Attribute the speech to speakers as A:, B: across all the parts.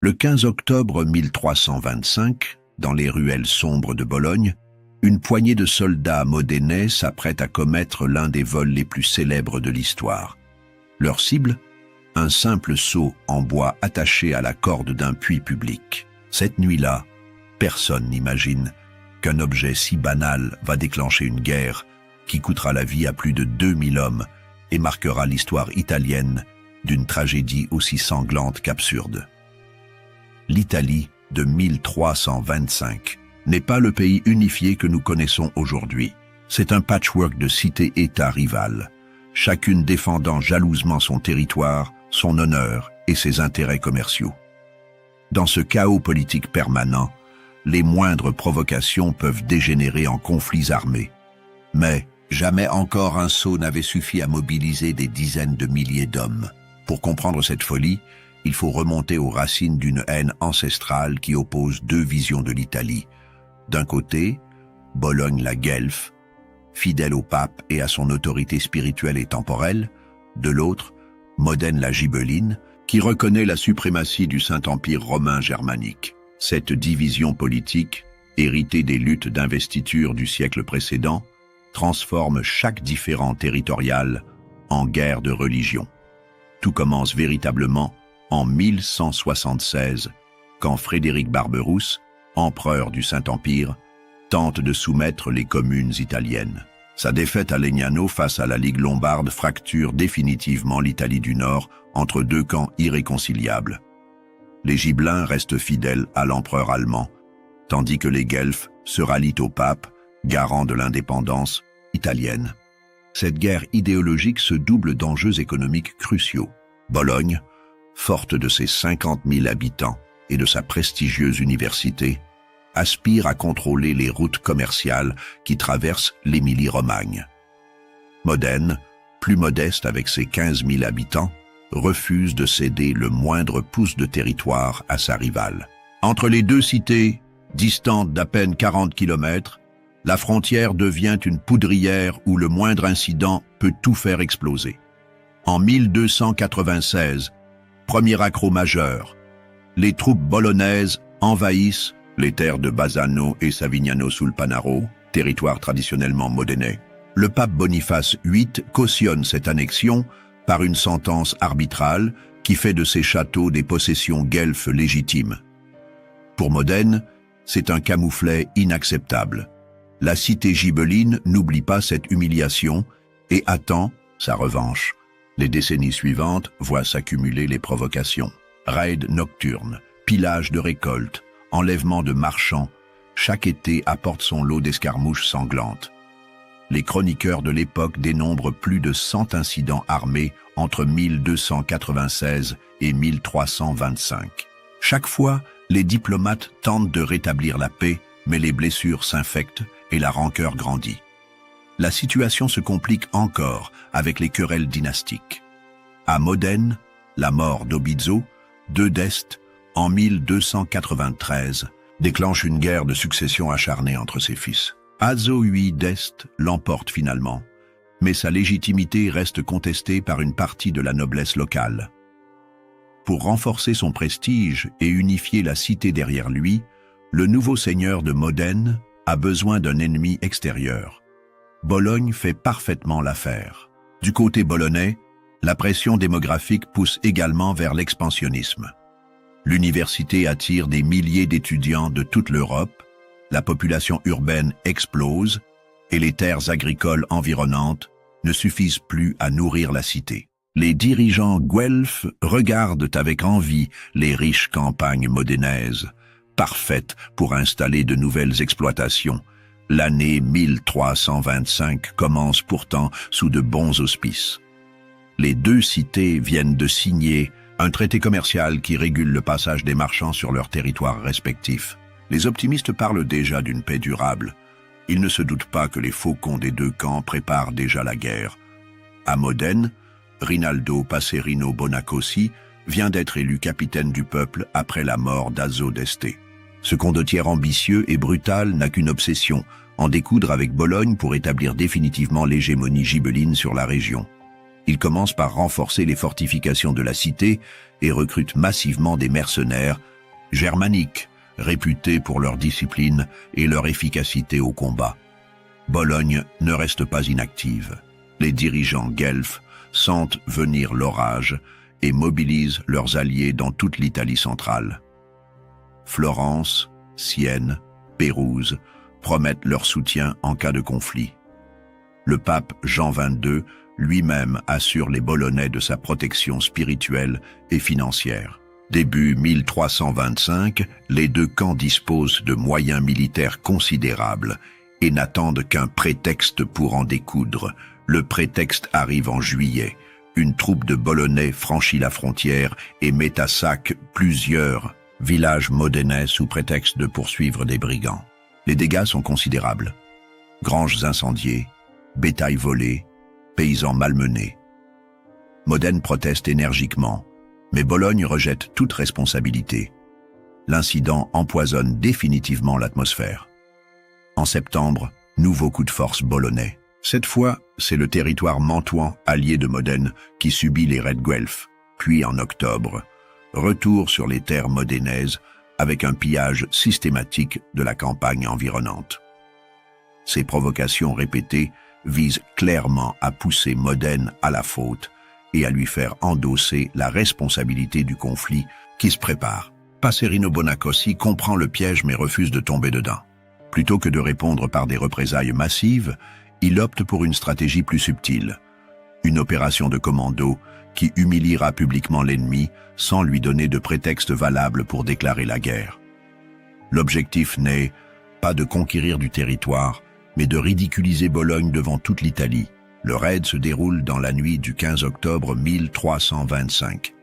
A: Le 15 octobre 1325, dans les ruelles sombres de Bologne, une poignée de soldats modénais s'apprête à commettre l'un des vols les plus célèbres de l'histoire. Leur cible? Un simple seau en bois attaché à la corde d'un puits public. Cette nuit-là, personne n'imagine qu'un objet si banal va déclencher une guerre qui coûtera la vie à plus de 2000 hommes et marquera l'histoire italienne d'une tragédie aussi sanglante qu'absurde. L'Italie de 1325 n'est pas le pays unifié que nous connaissons aujourd'hui. C'est un patchwork de cités-États rivales, chacune défendant jalousement son territoire, son honneur et ses intérêts commerciaux. Dans ce chaos politique permanent, les moindres provocations peuvent dégénérer en conflits armés. Mais jamais encore un sceau n'avait suffi à mobiliser des dizaines de milliers d'hommes. Pour comprendre cette folie, il faut remonter aux racines d'une haine ancestrale qui oppose deux visions de l'Italie. D'un côté, Bologne la guelfe, fidèle au pape et à son autorité spirituelle et temporelle. De l'autre, Modène la gibeline, qui reconnaît la suprématie du Saint-Empire romain germanique. Cette division politique, héritée des luttes d'investiture du siècle précédent, transforme chaque différend territorial en guerre de religion. Tout commence véritablement en 1176, quand Frédéric Barberousse, empereur du Saint-Empire, tente de soumettre les communes italiennes. Sa défaite à Legnano face à la Ligue lombarde fracture définitivement l'Italie du Nord entre deux camps irréconciliables. Les Gibelins restent fidèles à l'empereur allemand, tandis que les Guelfes se rallient au pape, garant de l'indépendance italienne. Cette guerre idéologique se double d'enjeux économiques cruciaux. Bologne, forte de ses 50 000 habitants et de sa prestigieuse université, aspire à contrôler les routes commerciales qui traversent l'Émilie-Romagne. Modène, plus modeste avec ses 15 000 habitants, refuse de céder le moindre pouce de territoire à sa rivale. Entre les deux cités, distantes d'à peine 40 km, la frontière devient une poudrière où le moindre incident peut tout faire exploser. En 1296, premier accroc majeur, les troupes bolonaises envahissent les terres de Bassano et Savignano sul Panaro, territoire traditionnellement modénais. Le pape Boniface VIII cautionne cette annexion par une sentence arbitrale qui fait de ces châteaux des possessions guelfes légitimes. Pour Modène, c'est un camouflet inacceptable. La cité gibeline n'oublie pas cette humiliation et attend sa revanche. Les décennies suivantes voient s'accumuler les provocations. Raids nocturnes, pillage de récoltes, enlèvement de marchands, chaque été apporte son lot d'escarmouches sanglantes. Les chroniqueurs de l'époque dénombrent plus de 100 incidents armés entre 1296 et 1325. Chaque fois, les diplomates tentent de rétablir la paix, mais les blessures s'infectent et la rancœur grandit. La situation se complique encore avec les querelles dynastiques. À Modène, la mort d'Obizzo, II d'Este, en 1293, déclenche une guerre de succession acharnée entre ses fils. Azzo VIII d'Este l'emporte finalement, mais sa légitimité reste contestée par une partie de la noblesse locale. Pour renforcer son prestige et unifier la cité derrière lui, le nouveau seigneur de Modène a besoin d'un ennemi extérieur. Bologne fait parfaitement l'affaire. Du côté bolonais, la pression démographique pousse également vers l'expansionnisme. L'université attire des milliers d'étudiants de toute l'Europe, la population urbaine explose et les terres agricoles environnantes ne suffisent plus à nourrir la cité. Les dirigeants guelfes regardent avec envie les riches campagnes modénaises, parfaites pour installer de nouvelles exploitations. L'année 1325 commence pourtant sous de bons auspices. Les deux cités viennent de signer un traité commercial qui régule le passage des marchands sur leurs territoires respectifs. Les optimistes parlent déjà d'une paix durable. Ils ne se doutent pas que les faucons des deux camps préparent déjà la guerre. À Modène, Rinaldo Passerino Bonacossi vient d'être élu capitaine du peuple après la mort d'Azzo d'Este. Ce condottiere ambitieux et brutal n'a qu'une obsession, en découdre avec Bologne pour établir définitivement l'hégémonie gibeline sur la région. Ils commencent par renforcer les fortifications de la cité et recrutent massivement des mercenaires germaniques, réputés pour leur discipline et leur efficacité au combat. Bologne ne reste pas inactive. Les dirigeants guelfes sentent venir l'orage et mobilisent leurs alliés dans toute l'Italie centrale. Florence, Sienne, Pérouse promettent leur soutien en cas de conflit. Le pape Jean XXII lui-même assure les Bolonais de sa protection spirituelle et financière. Début 1325, les deux camps disposent de moyens militaires considérables et n'attendent qu'un prétexte pour en découdre. Le prétexte arrive en juillet. Une troupe de Bolonais franchit la frontière et met à sac plusieurs villages modénais sous prétexte de poursuivre des brigands. Les dégâts sont considérables. Granges incendiées, bétail volé, paysans malmenés. Modène proteste énergiquement, mais Bologne rejette toute responsabilité. L'incident empoisonne définitivement l'atmosphère. En septembre, nouveau coup de force bolonais. Cette fois, c'est le territoire mantouen, allié de Modène, qui subit les raids guelfes. Puis en octobre, retour sur les terres modénaises avec un pillage systématique de la campagne environnante. Ces provocations répétées visent clairement à pousser Modène à la faute et à lui faire endosser la responsabilité du conflit qui se prépare. Passerino Bonacossi comprend le piège mais refuse de tomber dedans. Plutôt que de répondre par des représailles massives, il opte pour une stratégie plus subtile. Une opération de commando qui humiliera publiquement l'ennemi sans lui donner de prétexte valable pour déclarer la guerre. L'objectif n'est pas de conquérir du territoire, mais de ridiculiser Bologne devant toute l'Italie. Le raid se déroule dans la nuit du 15 octobre 1325.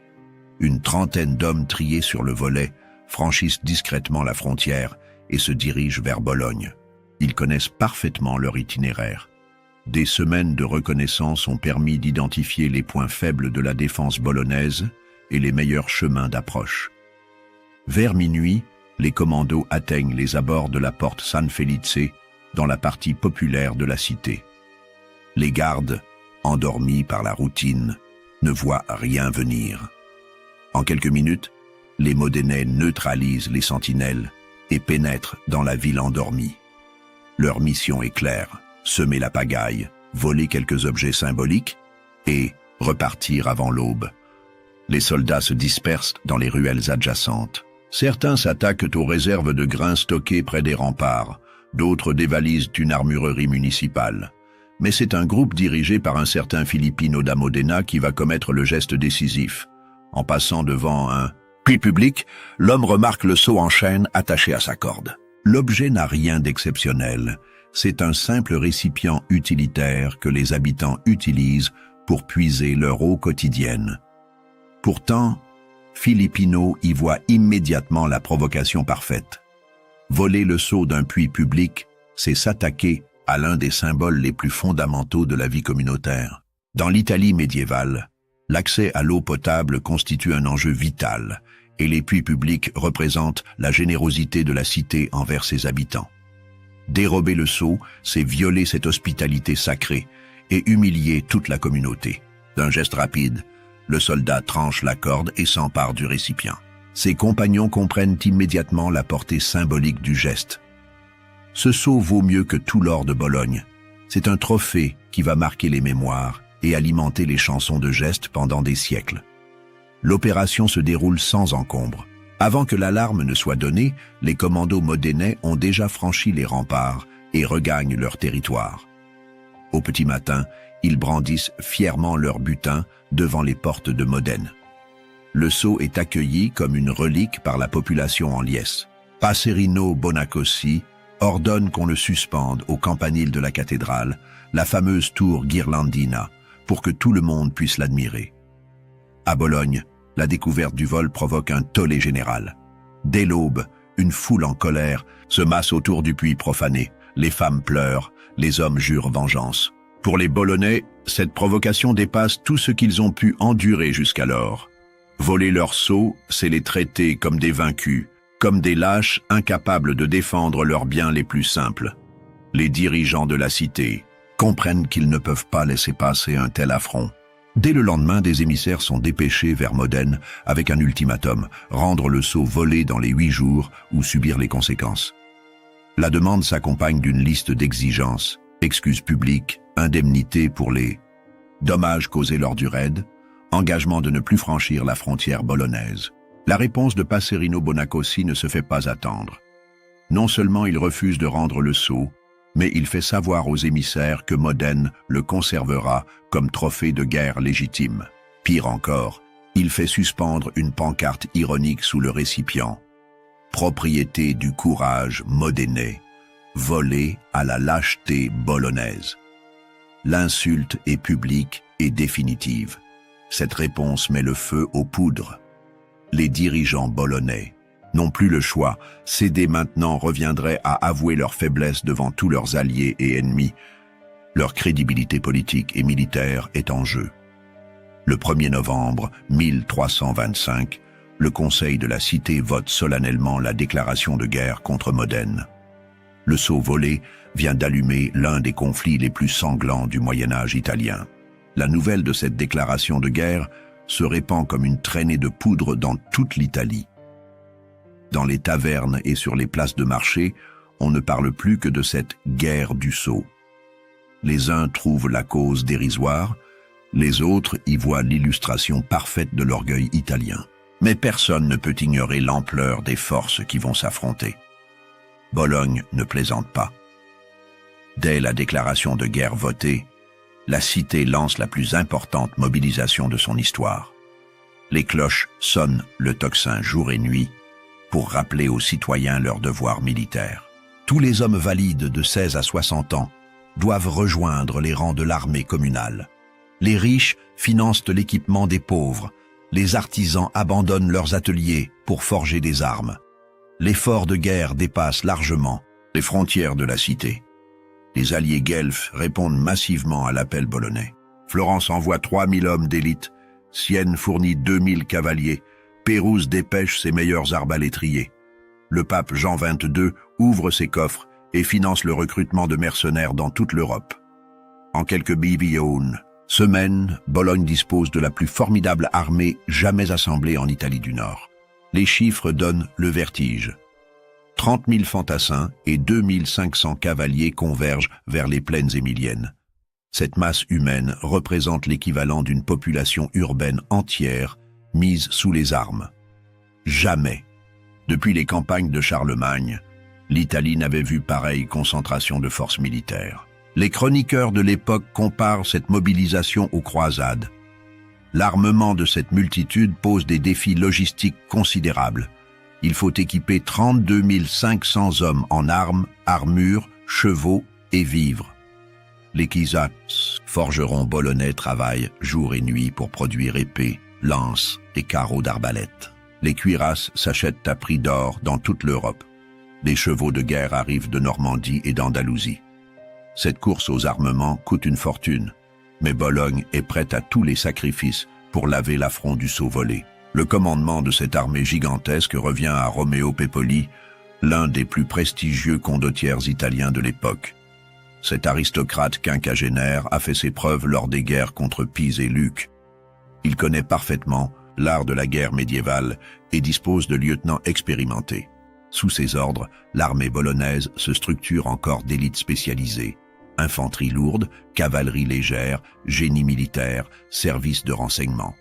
A: Une trentaine d'hommes triés sur le volet franchissent discrètement la frontière et se dirigent vers Bologne. Ils connaissent parfaitement leur itinéraire. Des semaines de reconnaissance ont permis d'identifier les points faibles de la défense bolognaise et les meilleurs chemins d'approche. Vers minuit, les commandos atteignent les abords de la porte San Felice, dans la partie populaire de la cité. Les gardes, endormis par la routine, ne voient rien venir. En quelques minutes, les Modénais neutralisent les sentinelles et pénètrent dans la ville endormie. Leur mission est claire, semer la pagaille, voler quelques objets symboliques et repartir avant l'aube. Les soldats se dispersent dans les ruelles adjacentes. Certains s'attaquent aux réserves de grains stockées près des remparts, d'autres dévalisent une armurerie municipale. Mais c'est un groupe dirigé par un certain Filippino da Modena qui va commettre le geste décisif. En passant devant un puits public, l'homme remarque le seau en chêne attaché à sa corde. L'objet n'a rien d'exceptionnel. C'est un simple récipient utilitaire que les habitants utilisent pour puiser leur eau quotidienne. Pourtant, Filippino y voit immédiatement la provocation parfaite. Voler le seau d'un puits public, c'est s'attaquer à l'un des symboles les plus fondamentaux de la vie communautaire. Dans l'Italie médiévale, l'accès à l'eau potable constitue un enjeu vital, et les puits publics représentent la générosité de la cité envers ses habitants. Dérober le seau, c'est violer cette hospitalité sacrée et humilier toute la communauté. D'un geste rapide, le soldat tranche la corde et s'empare du récipient. Ses compagnons comprennent immédiatement la portée symbolique du geste. Ce seau vaut mieux que tout l'or de Bologne. C'est un trophée qui va marquer les mémoires et alimenter les chansons de geste pendant des siècles. L'opération se déroule sans encombre. Avant que l'alarme ne soit donnée, les commandos modénais ont déjà franchi les remparts et regagnent leur territoire. Au petit matin, ils brandissent fièrement leur butin devant les portes de Modène. Le sceau est accueilli comme une relique par la population en liesse. Passerino Bonacossi ordonne qu'on le suspende au campanile de la cathédrale, la fameuse tour Ghirlandina, pour que tout le monde puisse l'admirer. À Bologne, la découverte du vol provoque un tollé général. Dès l'aube, une foule en colère se masse autour du puits profané. Les femmes pleurent, les hommes jurent vengeance. Pour les Bolonais, cette provocation dépasse tout ce qu'ils ont pu endurer jusqu'alors. Voler leur sceau, c'est les traiter comme des vaincus, comme des lâches incapables de défendre leurs biens les plus simples. Les dirigeants de la cité comprennent qu'ils ne peuvent pas laisser passer un tel affront. Dès le lendemain, des émissaires sont dépêchés vers Modène avec un ultimatum, rendre le sceau volé dans les 8 jours ou subir les conséquences. La demande s'accompagne d'une liste d'exigences, excuses publiques, indemnités pour les dommages causés lors du raid, engagement de ne plus franchir la frontière bolognaise. La réponse de Passerino Bonacossi ne se fait pas attendre. Non seulement il refuse de rendre le sceau, mais il fait savoir aux émissaires que Modène le conservera comme trophée de guerre légitime. Pire encore, il fait suspendre une pancarte ironique sous le récipient. Propriété du courage modénais, volé à la lâcheté bolognaise. L'insulte est publique et définitive. Cette réponse met le feu aux poudres. Les dirigeants bolonais n'ont plus le choix. Céder maintenant reviendrait à avouer leur faiblesse devant tous leurs alliés et ennemis. Leur crédibilité politique et militaire est en jeu. Le 1er novembre 1325, le Conseil de la Cité vote solennellement la déclaration de guerre contre Modène. Le sceau volé vient d'allumer l'un des conflits les plus sanglants du Moyen-Âge italien. La nouvelle de cette déclaration de guerre se répand comme une traînée de poudre dans toute l'Italie. Dans les tavernes et sur les places de marché, on ne parle plus que de cette guerre du sceau. Les uns trouvent la cause dérisoire, les autres y voient l'illustration parfaite de l'orgueil italien. Mais personne ne peut ignorer l'ampleur des forces qui vont s'affronter. Bologne ne plaisante pas. Dès la déclaration de guerre votée, la cité lance la plus importante mobilisation de son histoire. Les cloches sonnent le tocsin jour et nuit pour rappeler aux citoyens leurs devoirs militaires. Tous les hommes valides de 16 à 60 ans doivent rejoindre les rangs de l'armée communale. Les riches financent l'équipement des pauvres. Les artisans abandonnent leurs ateliers pour forger des armes. L'effort de guerre dépasse largement les frontières de la cité. Les alliés guelfes répondent massivement à l'appel bolonais. Florence envoie 3000 hommes d'élite, Sienne fournit 2000 cavaliers, Pérouse dépêche ses meilleurs arbalétriers. Le pape Jean XXII ouvre ses coffres et finance le recrutement de mercenaires dans toute l'Europe. En quelques semaines, Bologne dispose de la plus formidable armée jamais assemblée en Italie du Nord. Les chiffres donnent le vertige. 30 000 fantassins et 2500 cavaliers convergent vers les plaines émiliennes. Cette masse humaine représente l'équivalent d'une population urbaine entière mise sous les armes. Jamais, depuis les campagnes de Charlemagne, l'Italie n'avait vu pareille concentration de forces militaires. Les chroniqueurs de l'époque comparent cette mobilisation aux croisades. L'armement de cette multitude pose des défis logistiques considérables. Il faut équiper 32 500 hommes en armes, armures, chevaux et vivres. Les Kisats, forgerons bolonais, travaillent jour et nuit pour produire épées, lances et carreaux d'arbalète. Les cuirasses s'achètent à prix d'or dans toute l'Europe. Des chevaux de guerre arrivent de Normandie et d'Andalousie. Cette course aux armements coûte une fortune, mais Bologne est prête à tous les sacrifices pour laver l'affront du sceau volé. Le commandement de cette armée gigantesque revient à Romeo Pepoli, l'un des plus prestigieux condottières italiens de l'époque. Cet aristocrate quinquagénaire a fait ses preuves lors des guerres contre Pise et Lucques. Il connaît parfaitement l'art de la guerre médiévale et dispose de lieutenants expérimentés. Sous ses ordres, l'armée bolognaise se structure en corps d'élite spécialisés. Infanterie lourde, cavalerie légère, génie militaire, service de renseignement.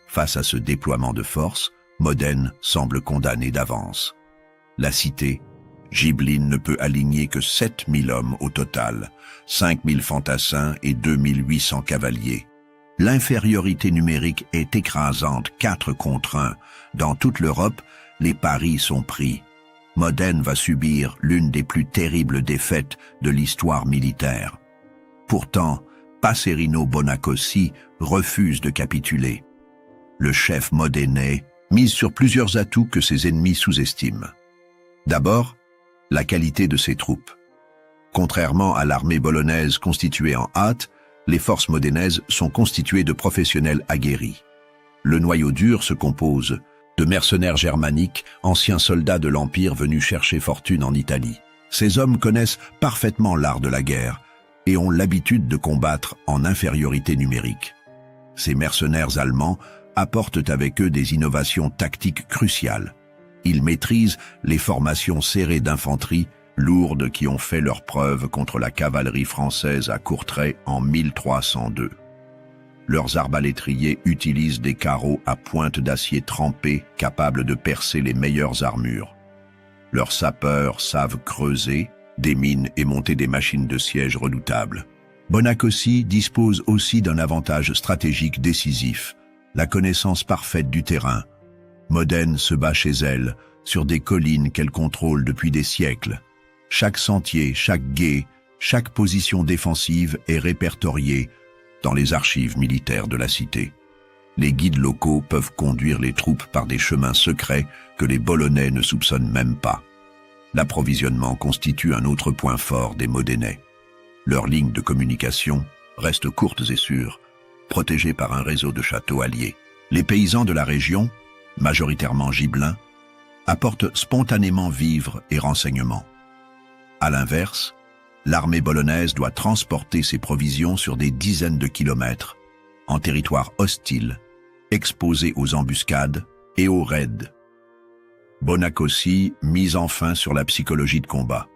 A: Face à ce déploiement de force, Modène semble condamné d'avance. La cité, Ghibelline ne peut aligner que 7000 hommes au total, 5000 fantassins et 2800 cavaliers. L'infériorité numérique est écrasante, 4 contre 1. Dans toute l'Europe, les paris sont pris. Modène va subir l'une des plus terribles défaites de l'histoire militaire. Pourtant, Passerino Bonacossi refuse de capituler. Le chef modénais mise sur plusieurs atouts que ses ennemis sous-estiment. D'abord, la qualité de ses troupes. Contrairement à l'armée bolognaise constituée en hâte, les forces modénaises sont constituées de professionnels aguerris. Le noyau dur se compose de mercenaires germaniques, anciens soldats de l'Empire venus chercher fortune en Italie. Ces hommes connaissent parfaitement l'art de la guerre et ont l'habitude de combattre en infériorité numérique. Ces mercenaires allemands apportent avec eux des innovations tactiques cruciales. Ils maîtrisent les formations serrées d'infanterie lourdes qui ont fait leur preuve contre la cavalerie française à Courtrai en 1302. Leurs arbalétriers utilisent des carreaux à pointe d'acier trempé capables de percer les meilleures armures. Leurs sapeurs savent creuser des mines et monter des machines de siège redoutables. Bonacossi dispose aussi d'un avantage stratégique décisif, la connaissance parfaite du terrain. Modène se bat chez elle, sur des collines qu'elle contrôle depuis des siècles. Chaque sentier, chaque gué, chaque position défensive est répertoriée dans les archives militaires de la cité. Les guides locaux peuvent conduire les troupes par des chemins secrets que les Bolonais ne soupçonnent même pas. L'approvisionnement constitue un autre point fort des Modénais. Leurs lignes de communication restent courtes et sûres, protégées par un réseau de châteaux alliés. Les paysans de la région, majoritairement gibelins, apportent spontanément vivres et renseignements. À l'inverse, l'armée bolognaise doit transporter ses provisions sur des dizaines de kilomètres, en territoire hostile, exposé aux embuscades et aux raids. Bonacossi mise enfin sur la psychologie de combat.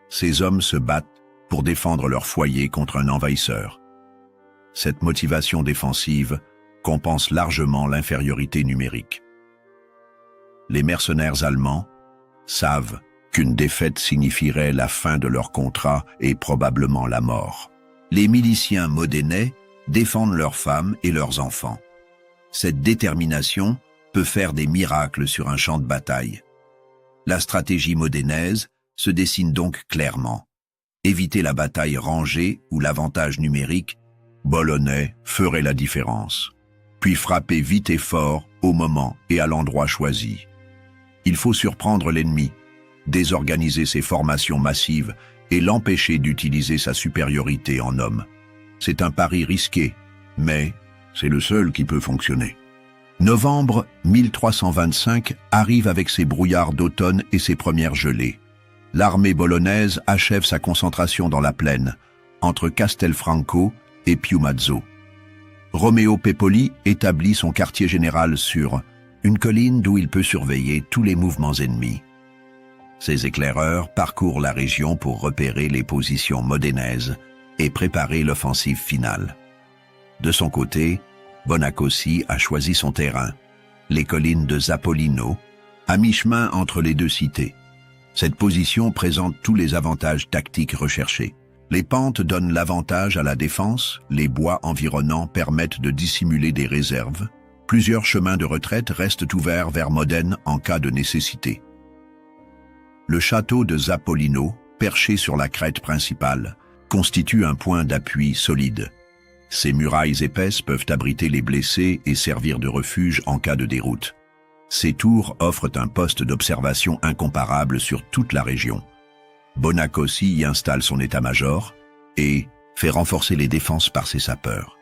A: Ces hommes se battent pour défendre leur foyer contre un envahisseur. Cette motivation défensive compense largement l'infériorité numérique. Les mercenaires allemands savent qu'une défaite signifierait la fin de leur contrat et probablement la mort. Les miliciens modénais défendent leurs femmes et leurs enfants. Cette détermination peut faire des miracles sur un champ de bataille. La stratégie modénaise se dessine donc clairement. Éviter la bataille rangée ou l'avantage numérique bolonais ferait la différence. Puis frapper vite et fort au moment et à l'endroit choisi. Il faut surprendre l'ennemi, désorganiser ses formations massives et l'empêcher d'utiliser sa supériorité en hommes. C'est un pari risqué, mais c'est le seul qui peut fonctionner. Novembre 1325 arrive avec ses brouillards d'automne et ses premières gelées. L'armée bolognaise achève sa concentration dans la plaine, entre Castelfranco et Piumazzo. Romeo Pepoli établit son quartier général sur une colline d'où il peut surveiller tous les mouvements ennemis. Ses éclaireurs parcourent la région pour repérer les positions modénaises et préparer l'offensive finale. De son côté, Bonacossi a choisi son terrain, les collines de Zappolino, à mi-chemin entre les deux cités. Cette position présente tous les avantages tactiques recherchés. Les pentes donnent l'avantage à la défense, les bois environnants permettent de dissimuler des réserves. Plusieurs chemins de retraite restent ouverts vers Modène en cas de nécessité. Le château de Zappolino, perché sur la crête principale, constitue un point d'appui solide. Ses murailles épaisses peuvent abriter les blessés et servir de refuge en cas de déroute. Ces tours offrent un poste d'observation incomparable sur toute la région. Bonacossi y installe son état-major et fait renforcer les défenses par ses sapeurs.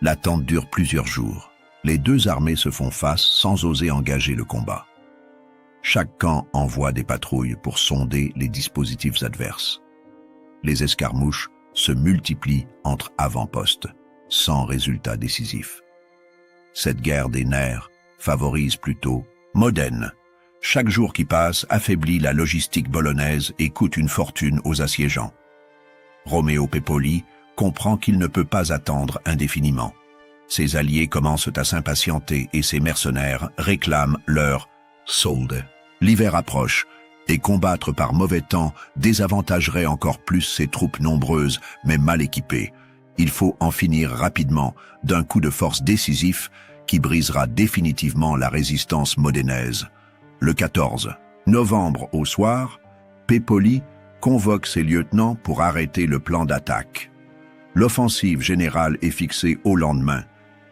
A: L'attente dure plusieurs jours. Les deux armées se font face sans oser engager le combat. Chaque camp envoie des patrouilles pour sonder les dispositifs adverses. Les escarmouches se multiplient entre avant-postes, sans résultat décisif. Cette guerre des nerfs favorise plutôt Modène. Chaque jour qui passe affaiblit la logistique bolognaise et coûte une fortune aux assiégeants. Romeo Pepoli comprend qu'il ne peut pas attendre indéfiniment. Ses alliés commencent à s'impatienter et ses mercenaires réclament leur solde. L'hiver approche et combattre par mauvais temps désavantagerait encore plus ses troupes nombreuses mais mal équipées. Il faut en finir rapidement d'un coup de force décisif qui brisera définitivement la résistance modénaise. Le 14 novembre au soir, Pepoli convoque ses lieutenants pour arrêter le plan d'attaque. L'offensive générale est fixée au lendemain,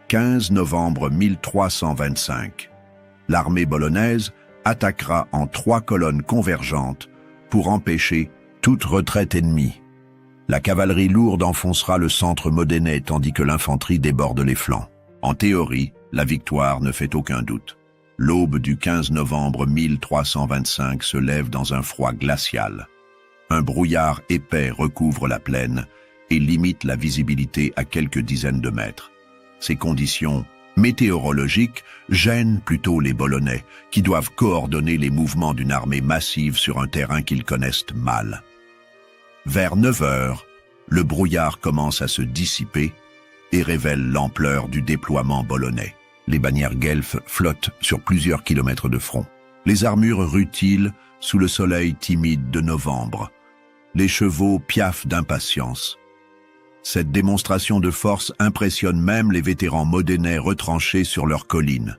A: 15 novembre 1325. L'armée bolognaise attaquera en 3 colonnes convergentes pour empêcher toute retraite ennemie. La cavalerie lourde enfoncera le centre modénais tandis que l'infanterie déborde les flancs. En théorie, la victoire ne fait aucun doute. L'aube du 15 novembre 1325 se lève dans un froid glacial. Un brouillard épais recouvre la plaine et limite la visibilité à quelques dizaines de mètres. Ces conditions météorologiques gênent plutôt les Bolonais, qui doivent coordonner les mouvements d'une armée massive sur un terrain qu'ils connaissent mal. Vers 9 heures, le brouillard commence à se dissiper et révèle l'ampleur du déploiement bolonais. Les bannières guelfes flottent sur plusieurs kilomètres de front. Les armures rutilent sous le soleil timide de novembre. Les chevaux piaffent d'impatience. Cette démonstration de force impressionne même les vétérans modénais retranchés sur leurs collines.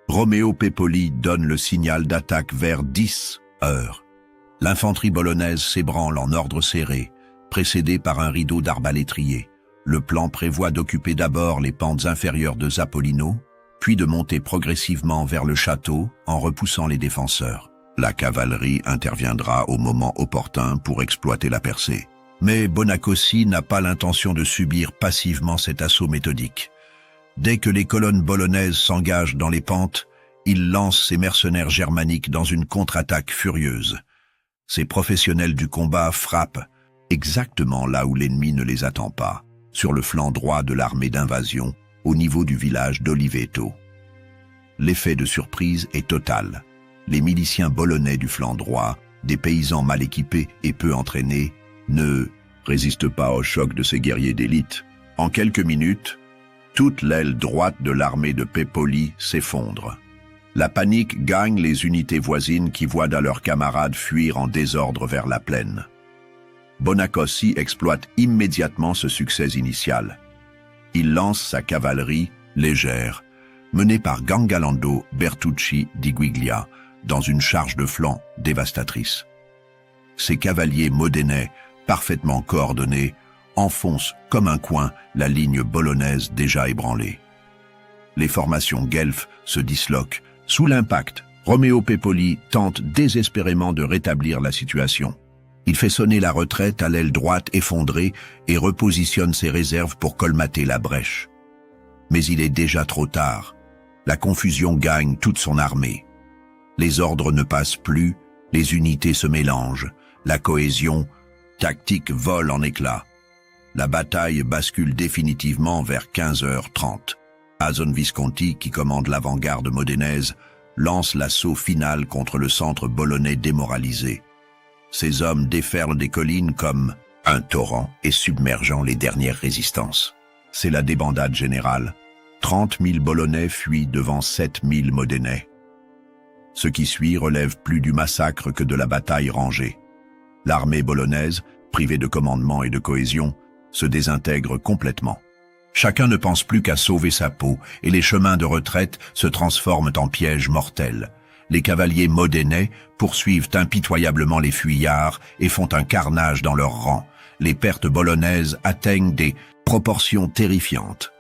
A: Romeo Pepoli donne le signal d'attaque vers 10 heures. L'infanterie bolognaise s'ébranle en ordre serré, précédée par un rideau d'arbalétriers. Le plan prévoit d'occuper d'abord les pentes inférieures de Zappolino, puis de monter progressivement vers le château en repoussant les défenseurs. La cavalerie interviendra au moment opportun pour exploiter la percée. Mais Bonacossi n'a pas l'intention de subir passivement cet assaut méthodique. Dès que les colonnes bolonaises s'engagent dans les pentes, il lance ses mercenaires germaniques dans une contre-attaque furieuse. Ces professionnels du combat frappent exactement là où l'ennemi ne les attend pas, sur le flanc droit de l'armée d'invasion, au niveau du village d'Oliveto. L'effet de surprise est total. Les miliciens bolonais du flanc droit, des paysans mal équipés et peu entraînés, ne résistent pas au choc de ces guerriers d'élite. En quelques minutes, toute l'aile droite de l'armée de Pepoli s'effondre. La panique gagne les unités voisines qui voient leurs camarades fuir en désordre vers la plaine. Bonacossi exploite immédiatement ce succès initial. Il lance sa cavalerie légère, menée par Gangalando Bertucci di Guiglia, dans une charge de flanc dévastatrice. Ces cavaliers modénais, parfaitement coordonnés, enfoncent comme un coin la ligne bolognaise déjà ébranlée. Les formations guelfes se disloquent. Sous l'impact, Romeo Pepoli tente désespérément de rétablir la situation. Il fait sonner la retraite à l'aile droite effondrée et repositionne ses réserves pour colmater la brèche. Mais il est déjà trop tard. La confusion gagne toute son armée. Les ordres ne passent plus, les unités se mélangent, la cohésion tactique vole en éclats. La bataille bascule définitivement vers 15h30. Azon Visconti, qui commande l'avant-garde modénaise, lance l'assaut final contre le centre bolonais démoralisé. Ces hommes déferlent des collines comme un torrent et submergeant les dernières résistances. C'est la débandade générale. 30 000 Bolonais fuient devant 7 000 Modénais. Ce qui suit relève plus du massacre que de la bataille rangée. L'armée bolognaise, privée de commandement et de cohésion, se désintègre complètement. Chacun ne pense plus qu'à sauver sa peau et les chemins de retraite se transforment en pièges mortels. Les cavaliers modénais poursuivent impitoyablement les fuyards et font un carnage dans leurs rangs. Les pertes bolonaises atteignent des proportions terrifiantes.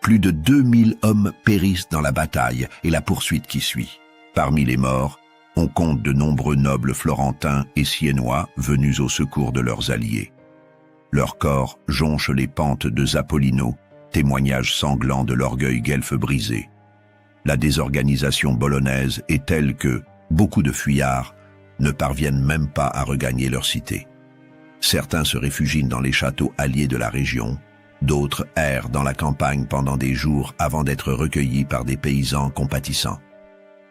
A: Plus de 2000 hommes périssent dans la bataille et la poursuite qui suit. Parmi les morts, on compte de nombreux nobles florentins et siennois venus au secours de leurs alliés. Leurs corps jonchent les pentes de Zappolino, témoignage sanglant de l'orgueil guelfe brisé. La désorganisation bolognaise est telle que beaucoup de fuyards ne parviennent même pas à regagner leur cité. Certains se réfugient dans les châteaux alliés de la région, d'autres errent dans la campagne pendant des jours avant d'être recueillis par des paysans compatissants.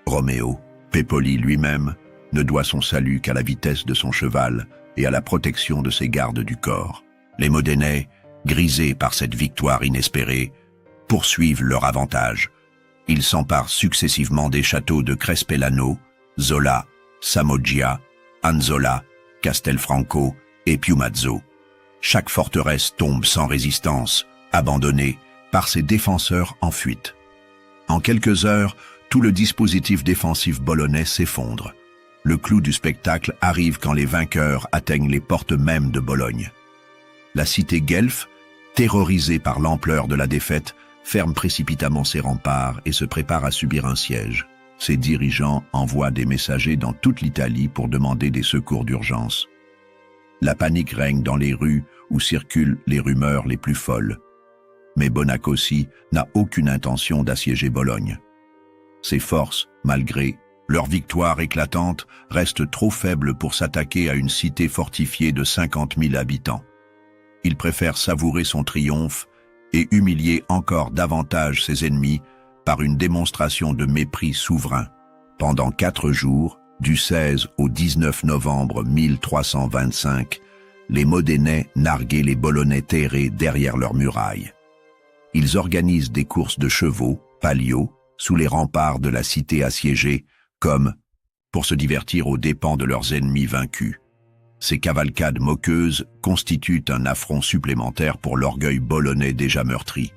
A: Romeo Pepoli lui-même ne doit son salut qu'à la vitesse de son cheval et à la protection de ses gardes du corps. Les Modénais, grisés par cette victoire inespérée, poursuivent leur avantage. Ils s'emparent successivement des châteaux de Crespellano, Zola, Samoggia, Anzola, Castelfranco et Piumazzo. Chaque forteresse tombe sans résistance, abandonnée par ses défenseurs en fuite. En quelques heures, tout le dispositif défensif bolonais s'effondre. Le clou du spectacle arrive quand les vainqueurs atteignent les portes mêmes de Bologne. La cité guelfe, terrorisée par l'ampleur de la défaite, ferme précipitamment ses remparts et se prépare à subir un siège. Ses dirigeants envoient des messagers dans toute l'Italie pour demander des secours d'urgence. La panique règne dans les rues où circulent les rumeurs les plus folles. Mais Bonacossi n'a aucune intention d'assiéger Bologne. Ses forces, malgré leur victoire éclatante, restent trop faibles pour s'attaquer à une cité fortifiée de 50 000 habitants. Il préfère savourer son triomphe et humilier encore davantage ses ennemis par une démonstration de mépris souverain. Pendant 4 jours, du 16 au 19 novembre 1325, les Modénais narguaient les Bolonais terrés derrière leurs murailles. Ils organisent des courses de chevaux, palio, sous les remparts de la cité assiégée, comme pour se divertir aux dépens de leurs ennemis vaincus. Ces cavalcades moqueuses constituent un affront supplémentaire pour l'orgueil bolonais déjà meurtri.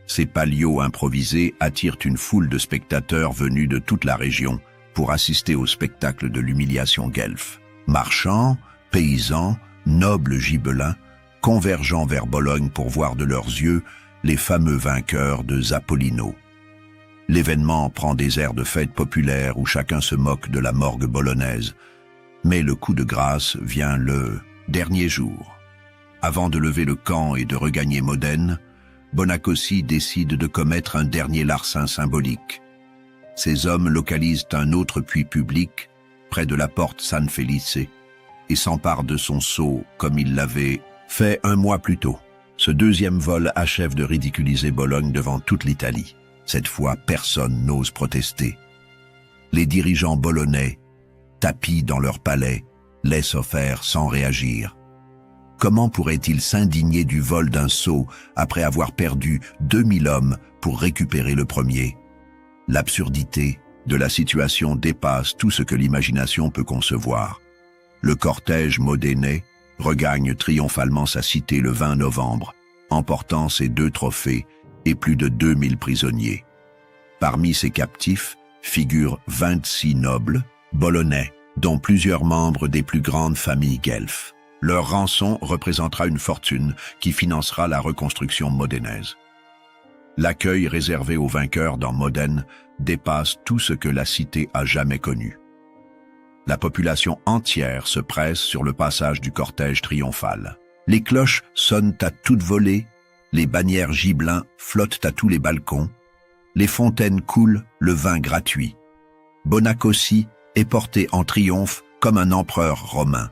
A: Ces palios improvisés attirent une foule de spectateurs venus de toute la région pour assister au spectacle de l'humiliation guelfe. Marchands, paysans, nobles gibelins, convergeant vers Bologne pour voir de leurs yeux les fameux vainqueurs de Zapolino. L'événement prend des airs de fête populaire où chacun se moque de la morgue bolognaise. Mais le coup de grâce vient le dernier jour. Avant de lever le camp et de regagner Modène, Bonacossi décide de commettre un dernier larcin symbolique. Ses hommes localisent un autre puits public, près de la porte San Felice, et s'emparent de son sceau comme il l'avait fait 1 mois plus tôt. Ce deuxième vol achève de ridiculiser Bologne devant toute l'Italie. Cette fois, personne n'ose protester. Les dirigeants bolonais, tapis dans leur palais, laissent faire sans réagir. Comment pourraient-ils s'indigner du vol d'un sceau après avoir perdu 2000 hommes pour récupérer le premier? L'absurdité de la situation dépasse tout ce que l'imagination peut concevoir. Le cortège modénais regagne triomphalement sa cité le 20 novembre, emportant ses 2 trophées et plus de 2000 prisonniers. Parmi ces captifs figurent 26 nobles bolonais, dont plusieurs membres des plus grandes familles guelfes. Leur rançon représentera une fortune qui financera la reconstruction modénaise. L'accueil réservé aux vainqueurs dans Modène dépasse tout ce que la cité a jamais connu. La population entière se presse sur le passage du cortège triomphal. Les cloches sonnent à toute volée, les bannières gibelins flottent à tous les balcons, les fontaines coulent le vin gratuit. Bonacossi est porté en triomphe comme un empereur romain.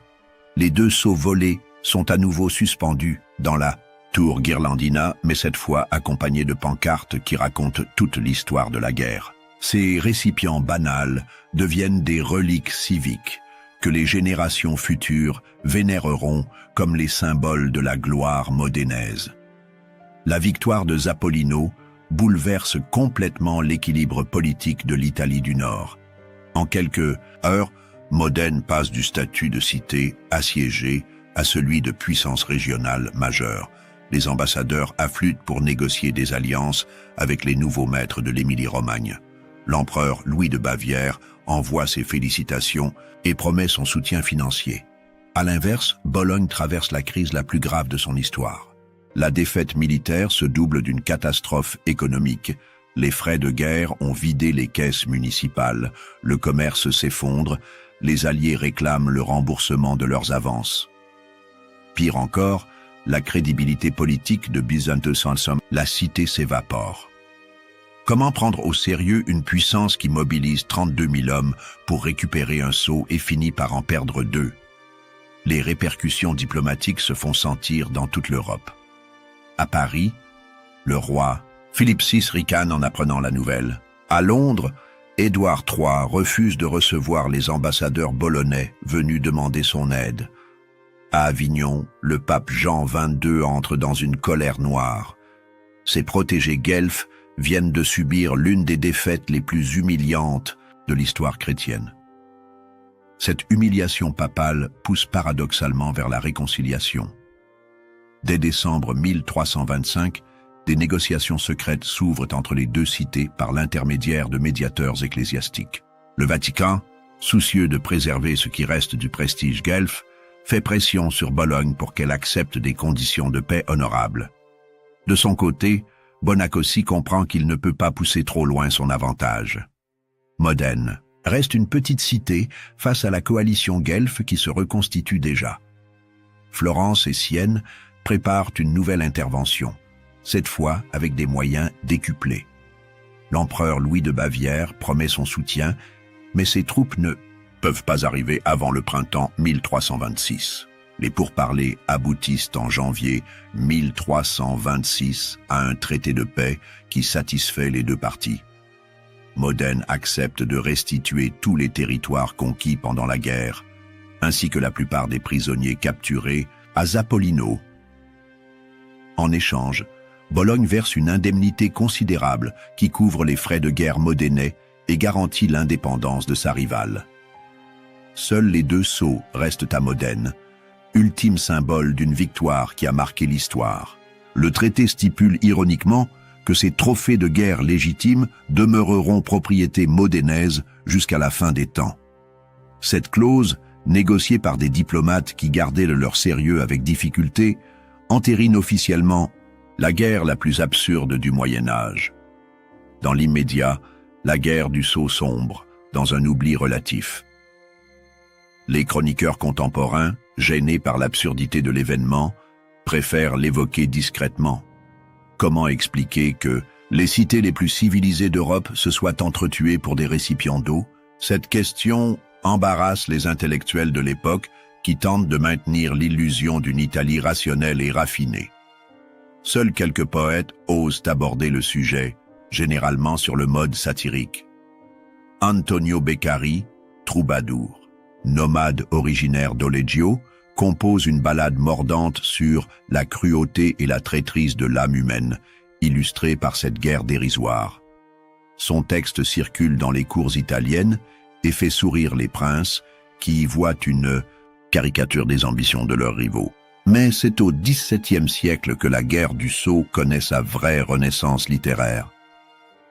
A: Les 2 sceaux volés sont à nouveau suspendus dans la tour Ghirlandina, mais cette fois accompagnés de pancartes qui racontent toute l'histoire de la guerre. Ces récipients banals deviennent des reliques civiques que les générations futures vénéreront comme les symboles de la gloire modénaise. La victoire de Zapolino bouleverse complètement l'équilibre politique de l'Italie du Nord. En quelques heures, Modène passe du statut de cité assiégée à celui de puissance régionale majeure. Les ambassadeurs affluent pour négocier des alliances avec les nouveaux maîtres de l'Émilie-Romagne. L'empereur Louis de Bavière envoie ses félicitations et promet son soutien financier. À l'inverse, Bologne traverse la crise la plus grave de son histoire. La défaite militaire se double d'une catastrophe économique. Les frais de guerre ont vidé les caisses municipales, le commerce s'effondre, les alliés réclament le remboursement de leurs avances. Pire encore, la crédibilité politique de Byzantin, la cité s'évapore. Comment prendre au sérieux une puissance qui mobilise 32 000 hommes pour récupérer un sceau et finit par en perdre 2? Les répercussions diplomatiques se font sentir dans toute l'Europe. À Paris, le roi Philippe VI ricane en apprenant la nouvelle. À Londres, Édouard III refuse de recevoir les ambassadeurs bolonais venus demander son aide. À Avignon, le pape Jean XXII entre dans une colère noire. Ses protégés guelfes viennent de subir l'une des défaites les plus humiliantes de l'histoire chrétienne. Cette humiliation papale pousse paradoxalement vers la réconciliation. Dès décembre 1325, des négociations secrètes s'ouvrent entre les 2 cités par l'intermédiaire de médiateurs ecclésiastiques. Le Vatican, soucieux de préserver ce qui reste du prestige guelfe, fait pression sur Bologne pour qu'elle accepte des conditions de paix honorables. De son côté, Bonacossi comprend qu'il ne peut pas pousser trop loin son avantage. Modène reste une petite cité face à la coalition guelfe qui se reconstitue déjà. Florence et Sienne préparent une nouvelle intervention, cette fois avec des moyens décuplés. L'empereur Louis de Bavière promet son soutien, mais ses troupes ne peuvent pas arriver avant le printemps 1326. Les pourparlers aboutissent en janvier 1326 à un traité de paix qui satisfait les deux parties. Modène accepte de restituer tous les territoires conquis pendant la guerre, ainsi que la plupart des prisonniers capturés à Zappolino. En échange, Bologne verse une indemnité considérable qui couvre les frais de guerre modénais et garantit l'indépendance de sa rivale. Seuls les deux sceaux restent à Modène, ultime symbole d'une victoire qui a marqué l'histoire. Le traité stipule ironiquement que ces trophées de guerre légitimes demeureront propriété modénaise jusqu'à la fin des temps. Cette clause, négociée par des diplomates qui gardaient leur sérieux avec difficulté, entérine officiellement la guerre la plus absurde du Moyen-Âge. Dans l'immédiat, la guerre du sceau sombre, dans un oubli relatif. Les chroniqueurs contemporains, gênés par l'absurdité de l'événement, préfèrent l'évoquer discrètement. Comment expliquer que les cités les plus civilisées d'Europe se soient entretuées pour des récipients d'eau? Cette question embarrasse les intellectuels de l'époque qui tentent de maintenir l'illusion d'une Italie rationnelle et raffinée. Seuls quelques poètes osent aborder le sujet, généralement sur le mode satirique. Antonio Beccari, troubadour, nomade originaire d'Oleggio, compose une ballade mordante sur la cruauté et la traîtrise de l'âme humaine, illustrée par cette guerre dérisoire. Son texte circule dans les cours italiennes et fait sourire les princes qui y voient une caricature des ambitions de leurs rivaux. Mais c'est au XVIIe siècle que la guerre du sceau connaît sa vraie renaissance littéraire.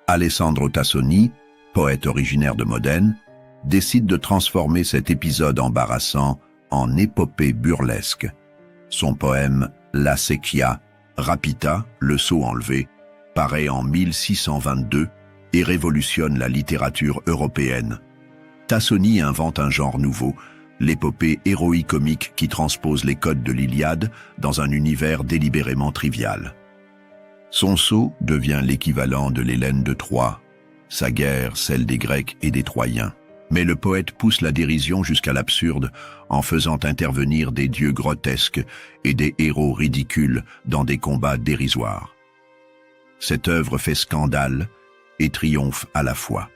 A: Alessandro Tassoni, poète originaire de Modène, décide de transformer cet épisode embarrassant en épopée burlesque. Son poème « La Secchia », Rapita, le sceau enlevé, paraît en 1622 et révolutionne la littérature européenne. Tassoni invente un genre nouveau, l'épopée héroïque-comique qui transpose les codes de l'Iliade dans un univers délibérément trivial. Son sceau devient l'équivalent de l'Hélène de Troie, sa guerre celle des Grecs et des Troyens. Mais le poète pousse la dérision jusqu'à l'absurde en faisant intervenir des dieux grotesques et des héros ridicules dans des combats dérisoires. Cette œuvre fait scandale et triomphe à la fois.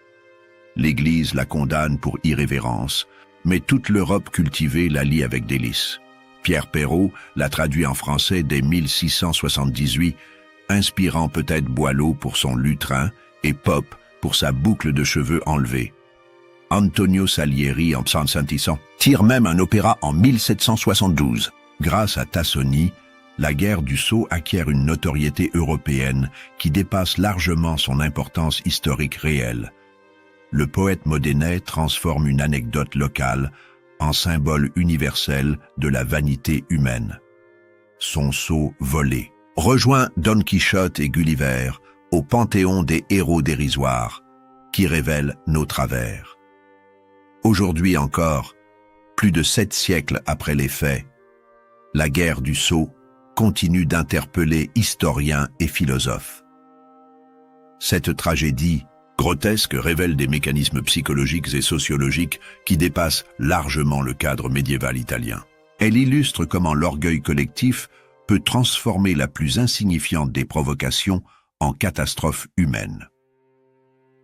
A: L'Église la condamne pour irrévérence, mais toute l'Europe cultivée la lit avec délice. Pierre Perrault l'a traduit en français dès 1678, inspirant peut-être Boileau pour son lutrin et Pope pour sa boucle de cheveux enlevée. Antonio Salieri en 1700 tire même un opéra en 1772. Grâce à Tassoni, la guerre du sceau acquiert une notoriété européenne qui dépasse largement son importance historique réelle. Le poète modénais transforme une anecdote locale en symbole universel de la vanité humaine. Son sceau volé rejoint Don Quichotte et Gulliver au panthéon des héros dérisoires qui révèlent nos travers. Aujourd'hui encore, plus de 7 siècles après les faits, la guerre du sceau continue d'interpeller historiens et philosophes. Cette tragédie grotesque révèle des mécanismes psychologiques et sociologiques qui dépassent largement le cadre médiéval italien. Elle illustre comment l'orgueil collectif peut transformer la plus insignifiante des provocations en catastrophe humaine.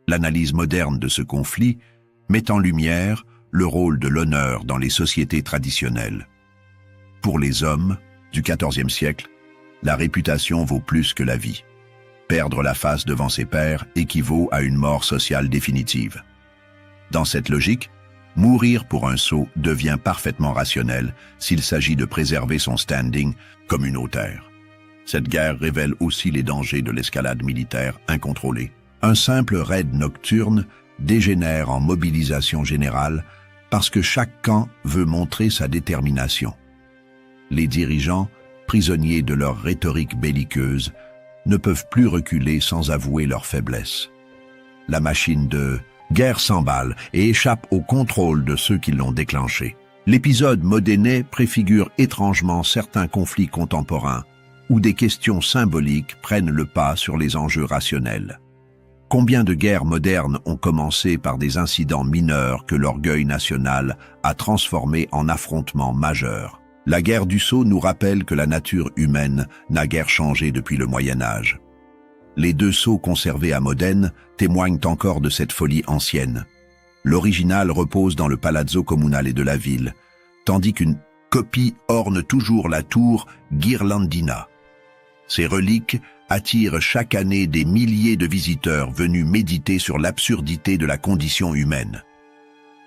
A: L'analyse moderne de ce conflit met en lumière le rôle de l'honneur dans les sociétés traditionnelles. Pour les hommes du XIVe siècle, la réputation vaut plus que la vie. Perdre la face devant ses pairs équivaut à une mort sociale définitive. Dans cette logique, mourir pour un sceau devient parfaitement rationnel s'il s'agit de préserver son standing communautaire. Cette guerre révèle aussi les dangers de l'escalade militaire incontrôlée. Un simple raid nocturne dégénère en mobilisation générale parce que chaque camp veut montrer sa détermination. Les dirigeants, prisonniers de leur rhétorique belliqueuse, ne peuvent plus reculer sans avouer leur faiblesse. La machine de guerre s'emballe et échappe au contrôle de ceux qui l'ont déclenchée. L'épisode modénais préfigure étrangement certains conflits contemporains où des questions symboliques prennent le pas sur les enjeux rationnels. Combien de guerres modernes ont commencé par des incidents mineurs que l'orgueil national a transformés en affrontements majeurs? La guerre du sceau nous rappelle que la nature humaine n'a guère changé depuis le Moyen-Âge. Les 2 sceaux conservés à Modène témoignent encore de cette folie ancienne. L'original repose dans le Palazzo Comunale de la ville, tandis qu'une copie orne toujours la tour Ghirlandina. Ces reliques attirent chaque année des milliers de visiteurs venus méditer sur l'absurdité de la condition humaine.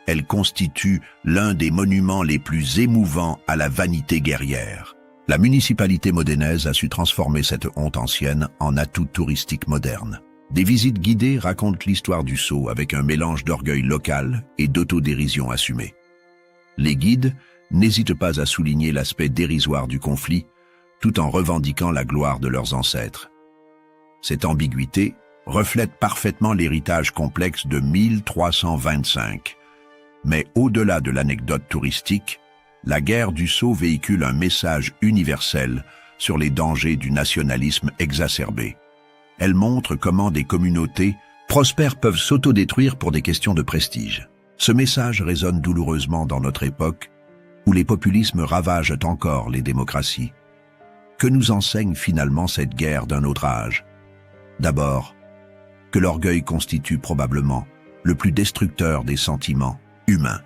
A: Elle constitue l'un des monuments les plus émouvants à la vanité guerrière. La municipalité modénaise a su transformer cette honte ancienne en atout touristique moderne. Des visites guidées racontent l'histoire du sceau avec un mélange d'orgueil local et d'autodérision assumée. Les guides n'hésitent pas à souligner l'aspect dérisoire du conflit, tout en revendiquant la gloire de leurs ancêtres. Cette ambiguïté reflète parfaitement l'héritage complexe de 1325. Mais au-delà de l'anecdote touristique, la guerre du sceau véhicule un message universel sur les dangers du nationalisme exacerbé. Elle montre comment des communautés prospères peuvent s'autodétruire pour des questions de prestige. Ce message résonne douloureusement dans notre époque, où les populismes ravagent encore les démocraties. Que nous enseigne finalement cette guerre d'un autre âge? D'abord, que l'orgueil constitue probablement le plus destructeur des sentiments humains.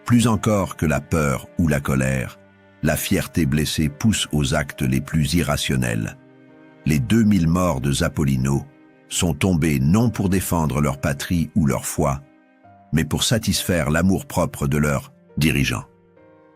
A: Plus encore que la peur ou la colère, la fierté blessée pousse aux actes les plus irrationnels. Les 2000 morts de Zapolino sont tombés non pour défendre leur patrie ou leur foi, mais pour satisfaire l'amour-propre de leurs dirigeants.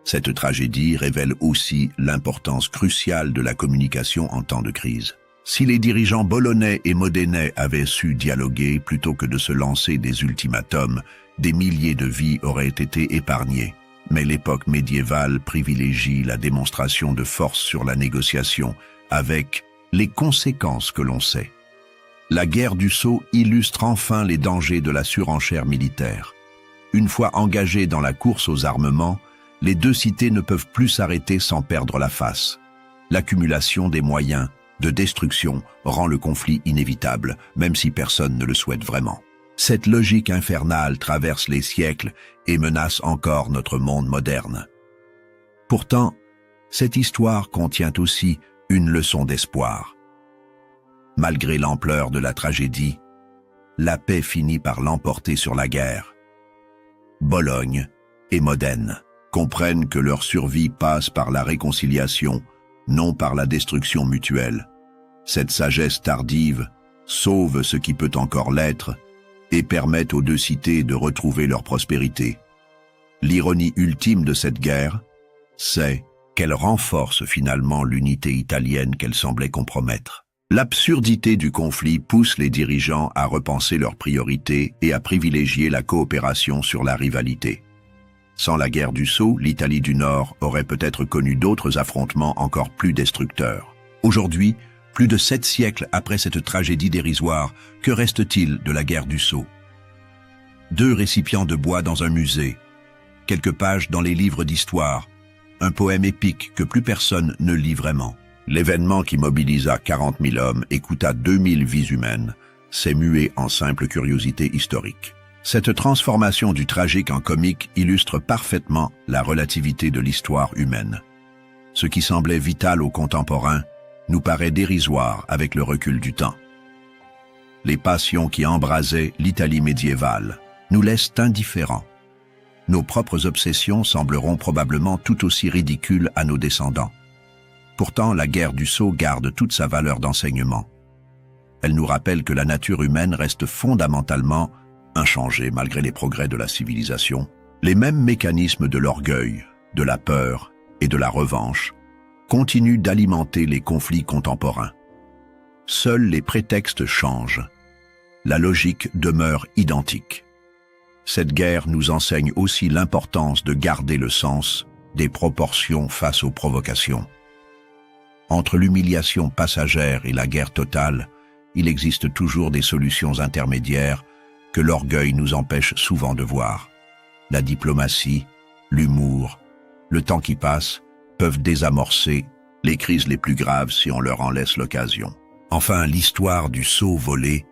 A: Cette tragédie révèle aussi l'importance cruciale de la communication en temps de crise. Si les dirigeants bolonais et modénais avaient su dialoguer plutôt que de se lancer des ultimatums, des milliers de vies auraient été épargnées. Mais l'époque médiévale privilégie la démonstration de force sur la négociation, avec les conséquences que l'on sait. La guerre du sceau illustre enfin les dangers de la surenchère militaire. Une fois engagées dans la course aux armements, les 2 cités ne peuvent plus s'arrêter sans perdre la face. L'accumulation des moyens de destruction rend le conflit inévitable, même si personne ne le souhaite vraiment. Cette logique infernale traverse les siècles et menace encore notre monde moderne. Pourtant, cette histoire contient aussi une leçon d'espoir. Malgré l'ampleur de la tragédie, la paix finit par l'emporter sur la guerre. Bologne et Modène comprennent que leur survie passe par la réconciliation, non par la destruction mutuelle. Cette sagesse tardive sauve ce qui peut encore l'être et permet aux 2 cités de retrouver leur prospérité. L'ironie ultime de cette guerre, c'est qu'elle renforce finalement l'unité italienne qu'elle semblait compromettre. L'absurdité du conflit pousse les dirigeants à repenser leurs priorités et à privilégier la coopération sur la rivalité. Sans la guerre du sceau, l'Italie du Nord aurait peut-être connu d'autres affrontements encore plus destructeurs. Aujourd'hui, plus de 7 siècles après cette tragédie dérisoire, que reste-t-il de la guerre du sceau? 2 récipients de bois dans un musée, quelques pages dans les livres d'histoire, un poème épique que plus personne ne lit vraiment. L'événement qui mobilisa 40 000 hommes et coûta 2000 vies humaines s'est mué en simple curiosité historique. Cette transformation du tragique en comique illustre parfaitement la relativité de l'histoire humaine. Ce qui semblait vital aux contemporains nous paraît dérisoire avec le recul du temps. Les passions qui embrasaient l'Italie médiévale nous laissent indifférents. Nos propres obsessions sembleront probablement tout aussi ridicules à nos descendants. Pourtant, la guerre du sceau garde toute sa valeur d'enseignement. Elle nous rappelle que la nature humaine reste fondamentalement inchangée malgré les progrès de la civilisation. Les mêmes mécanismes de l'orgueil, de la peur et de la revanche continuent d'alimenter les conflits contemporains. Seuls les prétextes changent. La logique demeure identique. Cette guerre nous enseigne aussi l'importance de garder le sens des proportions face aux provocations. Entre l'humiliation passagère et la guerre totale, il existe toujours des solutions intermédiaires que l'orgueil nous empêche souvent de voir. La diplomatie, l'humour, le temps qui passe peuvent désamorcer les crises les plus graves si on leur en laisse l'occasion. Enfin, l'histoire du sceau volé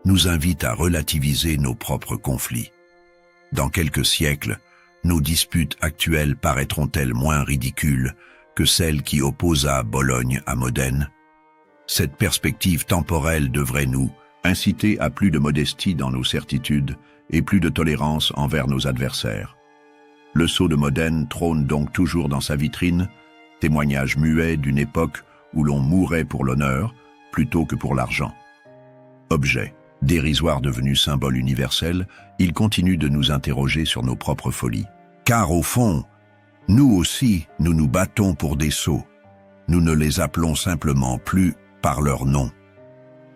A: nous invite à relativiser nos propres conflits. Dans quelques siècles, nos disputes actuelles paraîtront-elles moins ridicules que celles qui opposa Bologne à Modène? Cette perspective temporelle devrait nous inciter à plus de modestie dans nos certitudes et plus de tolérance envers nos adversaires. Le sceau de Modène trône donc toujours dans sa vitrine, témoignage muet d'une époque où l'on mourait pour l'honneur plutôt que pour l'argent. Objet, dérisoire devenu symbole universel, il continue de nous interroger sur nos propres folies. Car au fond, nous aussi, nous nous battons pour des sceaux. Nous ne les appelons simplement plus par leur nom.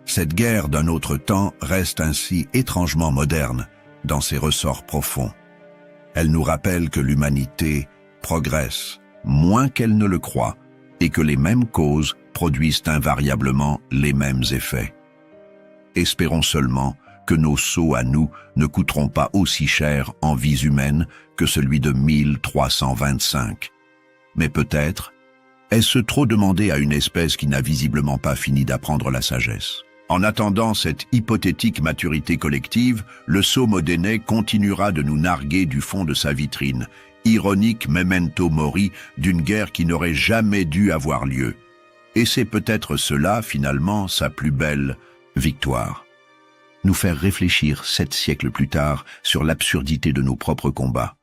A: Cette guerre d'un autre temps reste ainsi étrangement moderne dans ses ressorts profonds. Elle nous rappelle que l'humanité progresse moins qu'elle ne le croit et que les mêmes causes produisent invariablement les mêmes effets. Espérons seulement que nos sauts à nous ne coûteront pas aussi cher en vies humaines que celui de 1325. Mais peut-être, est-ce trop demander à une espèce qui n'a visiblement pas fini d'apprendre la sagesse? En attendant cette hypothétique maturité collective, le sceau modénais continuera de nous narguer du fond de sa vitrine, ironique memento mori d'une guerre qui n'aurait jamais dû avoir lieu. Et c'est peut-être cela, finalement, sa plus belle victoire. Nous faire réfléchir 7 siècles plus tard sur l'absurdité de nos propres combats.